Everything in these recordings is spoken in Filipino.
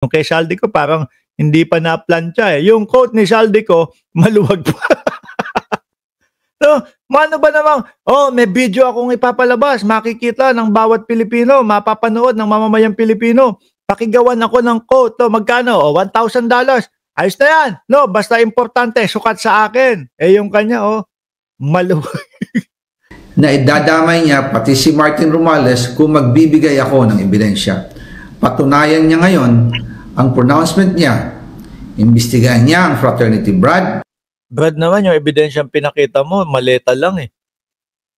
Yung kay Saldico parang hindi pa na-plantsa, eh. Yung quote ni Saldico maluwag pa. No, mano ba namang, may video akong ipapalabas, makikita ng bawat Pilipino, mapapanood ng mamamayang Pilipino. Pakigawan ako ng quote, magkano? $1,000. Ayos na yan. No, basta importante, sukat sa akin. Yung kanya, maluwag. Na idadamay niya pati si Martin Romualdez kung magbibigay ako ng ebidensya. Patunayan niya ngayon ang pronouncement niya. Imbestigahan niya ang fraternity Brad. Brad naman, yung ebidensyang pinakita mo, maleta lang eh.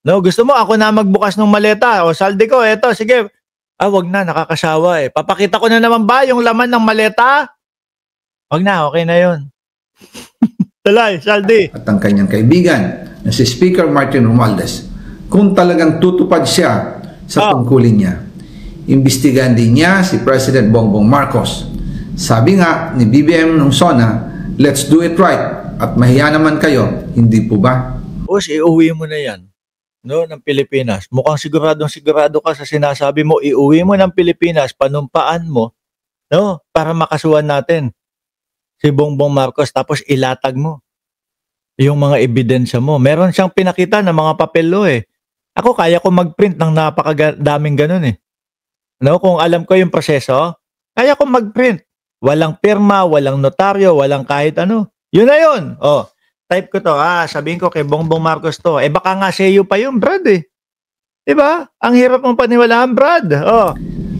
No, gusto mo ako na magbukas ng maleta? O Saldico, eto, sige. Wag na, nakakasawa eh. Papakita ko na naman ba yung laman ng maleta? Wag na, okay na yun. Talay, Saldi. At ang kanyang kaibigan na si Speaker Martin Romualdez, kung talagang tutupad siya sa tungkulin niya. Imbestigahan din niya si President Bongbong Marcos. Sabi nga ni BBM nung SONA, let's do it right. At mahiya naman kayo, hindi po ba? Boss, iuwi mo na yan, no, ng Pilipinas. Mukhang sigurado ka sa sinasabi mo, iuwi mo ng Pilipinas, panumpaan mo, no, para makasuhan natin si Bongbong Marcos, tapos ilatag mo yung mga ebidensya mo. Meron siyang pinakita ng mga papelo eh. Ako, kaya ko mag-print ng napakadaming ganun eh. No, kung alam ko yung proseso, kaya ko mag-print. Walang pirma, walang notaryo, walang kahit ano. Yun na yun. Type ko to. Sabihin ko kay Bongbong Marcos to. Baka nga sa'yo pa yung Brad eh. Diba? Ang hirap mong paniwalaan, Brad.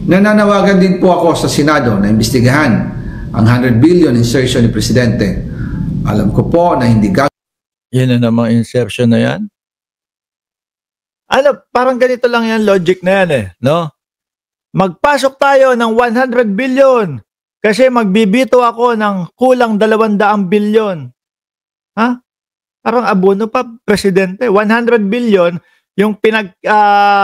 Nananawagan din po ako sa Senado na imbestigahan ang 100 billion insertion ni Presidente. Alam ko po na hindi Yan na namang insertion na yan. Parang ganito lang yan, logic na yan eh. No? Magpasok tayo ng 100 billion. Kasi magbibito ako ng kulang 200 bilyon. Parang abono pa, Presidente. 100 billion, yung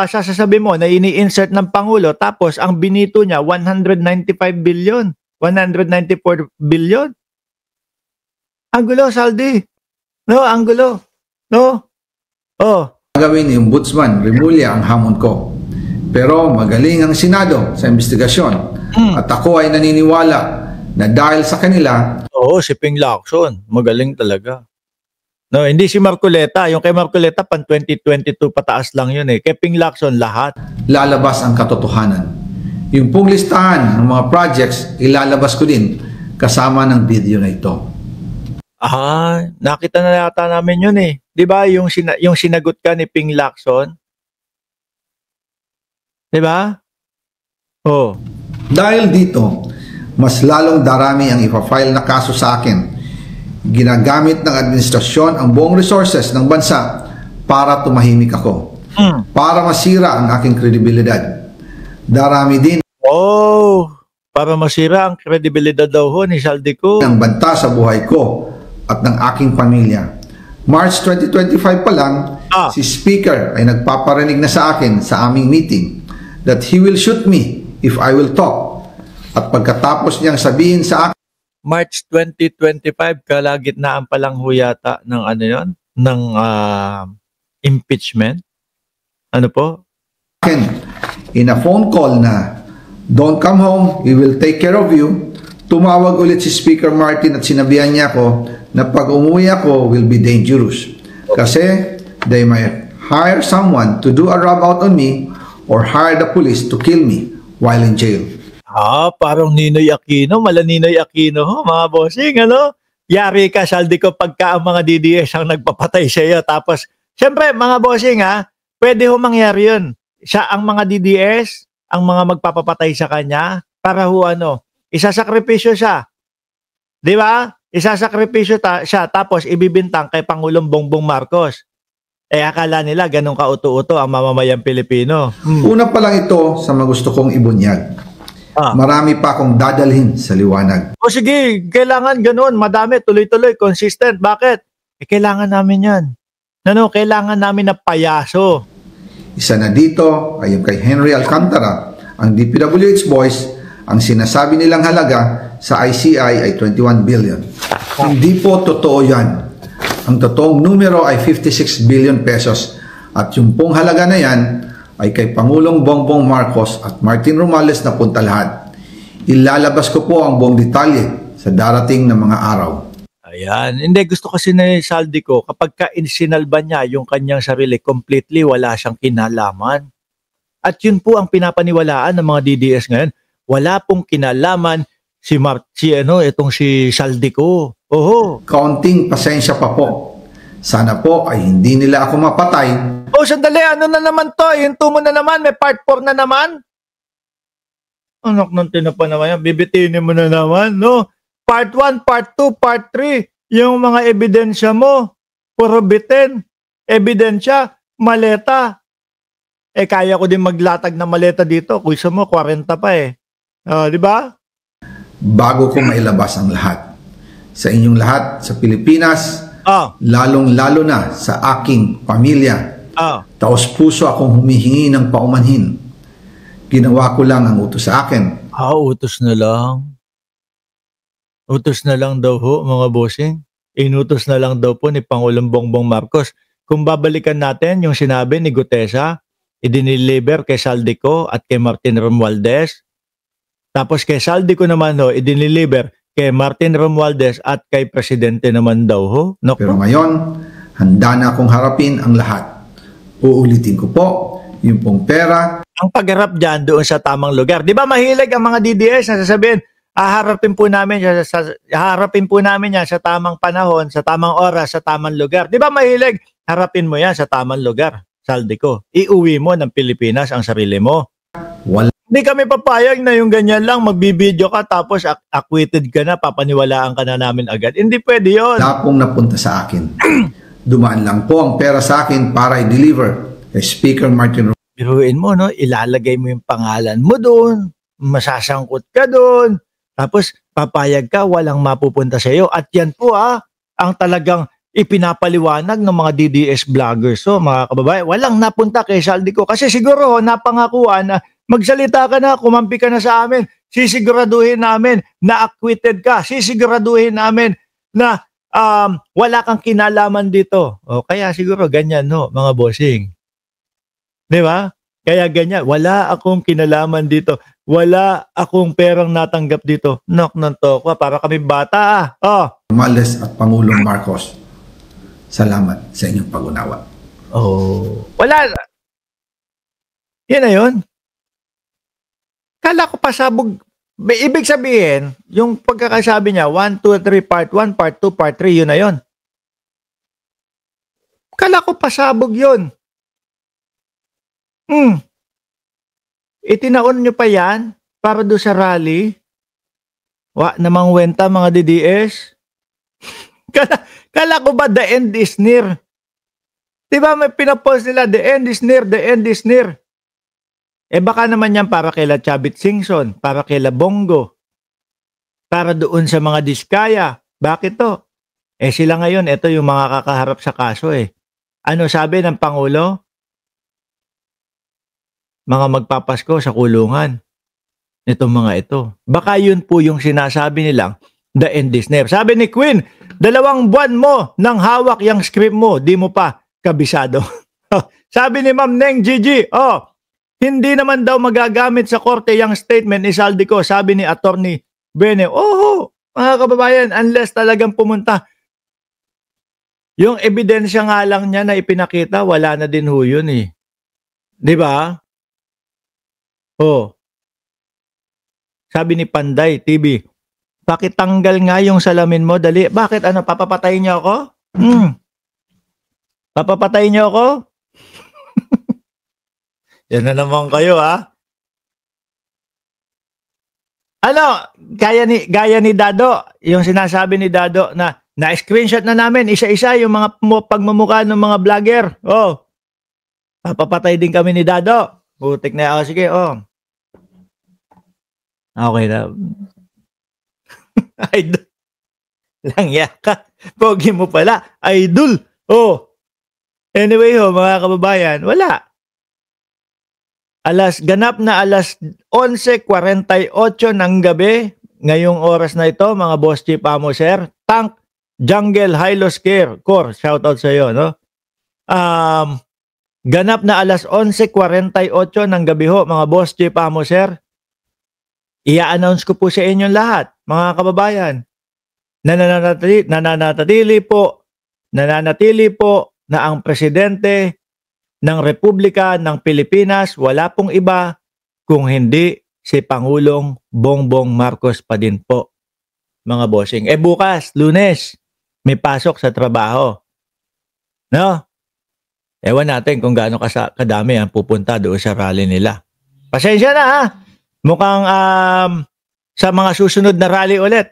sasasabi mo na ini-insert ng Pangulo, tapos ang binito niya, 195 billion. 194 billion. Ang gulo, Saldi. No, ang gulo. No? Gagawin ni Ombudsman Remulla ang hamon ko. Pero magaling ang Senado sa investigasyon. At ako ay naniniwala na dahil sa kanila... Si Ping Lacson. Magaling talaga. No, hindi si Marcoleta. Yung kay Marcoleta, pan 2022 pataas lang yun eh. Kay Ping Lacson, lahat. Lalabas ang katotohanan. Yung pong listahan ng mga projects, ilalabas ko din kasama ng video na ito. Nakita na yata namin yun eh. Di ba yung sinagot ka ni Ping Lacson? Di ba? Dahil dito, mas lalong darami ang ipa-file na kaso sa akin. Ginagamit ng administrasyon ang buong resources ng bansa para tumahimik ako. Para masira ang aking kredibilidad. Darami din para masira ang kredibilidad daw ni Saldico. Ng banta sa buhay ko at ng aking pamilya. March 2025 pa lang, si Speaker ay nagpaparinig na sa akin sa aming meeting that he will shoot me if I will talk. At pagkatapos niyang sabihin sa akin, March 2025, kalagitnaan pa lang huyata ng ng impeachment. In a phone call na, don't come home, we will take care of you. Tumawag ulit si Speaker Martin at sinabihan niya ako na pag umuwi ako will be dangerous. Kasi they might hire someone to do a rob out on me or hire the police to kill me while in jail. Parang Ninoy Aquino, mala Ninoy Aquino, mga bossing, Yari ka, Saldico, pagka ang mga DDS ang nagpapatay sa iyo. Tapos, syempre, mga bossing, pwede mangyari yun. Ang mga DDS, ang mga magpapapatay sa kanya, para isasakripisyo siya. Di ba? Isasakripisyo siya, tapos ibibintang kay Pangulong Bongbong Marcos. Akala nila ganun kauto-uto ang mamamayang Pilipino. Una pa lang ito sa magusto kong ibunyag. Marami pa akong dadalhin sa liwanag. Sige, kailangan ganun. Madami, tuloy-tuloy, consistent. Bakit? Kailangan namin yan. Kailangan namin na payaso. Isa na dito ay yung kay Henry Alcantara, ang DPWH boys. Ang sinasabi nilang halaga sa ICI ay 21 billion. Hindi po totoo yan. Ang totoong numero ay 56 billion pesos. At yung pong halaga na yan ay kay Pangulong Bongbong Marcos at Martin Romualdez na punta lahat. Ilalabas ko po ang buong detalye sa darating na mga araw. Ayan. Hindi, gusto kasi ni Saldi ko, kapag sinalba niya yung kanyang sarili, completely wala siyang kinalaman. At yun po ang pinapaniwalaan ng mga DDS ngayon. Wala pong kinalaman itong si Saldi ko. Oho. Kaunting pasensya pa po. Sana po ay hindi nila ako mapatay. Oh, sandali, ano na naman to? Hinto mo na naman, may part 4 na naman. Anak ng tinapa naman yan, bibitinin mo na naman, no? Part 1, part 2, part 3, yung mga ebidensya mo, puro bitin, ebidensya, maleta. Kaya ko din maglatag na maleta dito, kuysa mo, 40 pa di ba? Bago ko mailabas ang lahat, sa inyong lahat sa Pilipinas, lalong-lalo na sa aking pamilya, taos puso akong humihingi ng paumanhin. Ginawa ko lang ang utos sa akin. Utos na lang. Utos na lang daw ho, mga bossing. Inutos na lang daw po ni Pangulong Bongbong Marcos. Kung babalikan natin yung sinabi ni Gutesa, idiniliver kay Saldico at kay Martin Romualdez. Tapos kay Saldico naman idiniliver kay Martin Romualdez at kay Presidente naman daw ho. No? Pero ngayon, handa na akong harapin ang lahat. Uulitin ko po, yung pong pera. Ang pagharap dyan doon sa tamang lugar. Di ba mahilig ang mga DDS na sasabihin, haharapin po namin yan sa tamang panahon, sa tamang oras, sa tamang lugar. Di ba mahilig? Harapin mo yan sa tamang lugar, Saldico. Iuwi mo ng Pilipinas ang sarili mo. Hindi kami papayag na yung ganyan lang, magbibideo ka tapos acquitted ka na, papaniwalaan ka na namin agad. Hindi pwede yun. Wala pong napunta sa akin. Dumaan lang po ang pera sa akin para i-deliver kay Speaker Martin. Biruin mo, no? Ilalagay mo yung pangalan mo doon, masasangkot ka doon, tapos papayag ka, walang mapupunta sa iyo. At yan po ang talagang ipinapaliwanag ng mga DDS vloggers. So mga kababayan, walang napunta kay Saldico. Kasi siguro napangakuan na magsalita ka na, kumampi ka na sa amin, sisiguraduhin namin na acquitted ka, sisiguraduhin namin na wala kang kinalaman dito. O kaya siguro ganyan, no, mga bossing. Di ba? Kaya ganyan, wala akong kinalaman dito. Wala akong perang natanggap dito. Nok ng tokwa, para kami bata. Romales at Pangulong Marcos, salamat sa inyong pag-unawa. Wala. Yan na yun. Kala ko pasabog. Ibig sabihin, yung pagkakasabi niya, 1, 2, 3, part 1, part 2, part 3, yun na yun. Kala ko pasabog yun. Itinaon nyo pa yan para do sa rally? Namang wenta mga DDS? Kala ko ba the end is near? Diba may pinapost nila, the end is near, the end is near. Baka naman yan para kila Chavit Singson, para kila Bongo, para doon sa mga Diskaya. Bakit to? Sila ngayon, ito yung mga kakaharap sa kaso Ano sabi ng Pangulo? Mga magpapasko sa kulungan. Itong mga ito. Baka yun po yung sinasabi nilang the end is near. Sabi ni Queen, 2 buwan mo nang hawak yung script mo, di mo pa kabisado. Sabi ni Ma'am Neng Gigi, hindi naman daw magagamit sa korte yung statement ni Saldico, sabi ni Attorney Bene. Mga kababayan, unless talagang pumunta. Yung ebidensya nga lang niya na ipinakita, wala na din ho yun Di ba? Sabi ni Panday TV, pakitanggal nga yung salamin mo, dali. Bakit? Papapatayin niyo ako? Papapatayin niyo ako? Yan na naman kayo, gaya ni Dado, yung sinasabi ni Dado na screenshot na namin, isa-isa yung mga pagmumukha ng mga vlogger. Papapatay din kami ni Dado. Butik na ako, sige, Okay na. Idol. Langya ka. Pogi mo pala. Idol. Anyway mga kababayan, wala. Ganap na alas 11:48 ng gabi, ngayong oras na ito, mga Boss Chief Amo Sir, Tank Jungle Hylos Core, shoutout sa iyo, no? Ganap na alas 11:48 ng gabi ho, mga Boss Chief Amo Sir. I-announce ko po sa inyong lahat, mga kababayan, na nananatili po na ang presidente ng Republika ng Pilipinas wala pong iba kung hindi si Pangulong Bongbong Marcos pa din po, mga bossing. Bukas, Lunes, may pasok sa trabaho. No? Ewan natin kung gaano kadami ang pupunta doon sa rally nila. Pasensya na ha. Mukhang sa mga susunod na rally ulit.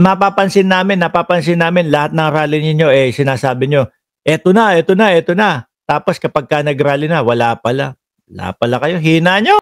Napapansin namin lahat ng rally ninyo sinasabi nyo, eto na. Tapos kapag ka nag-rally na, wala pala. Wala pala kayo. Hina nyo.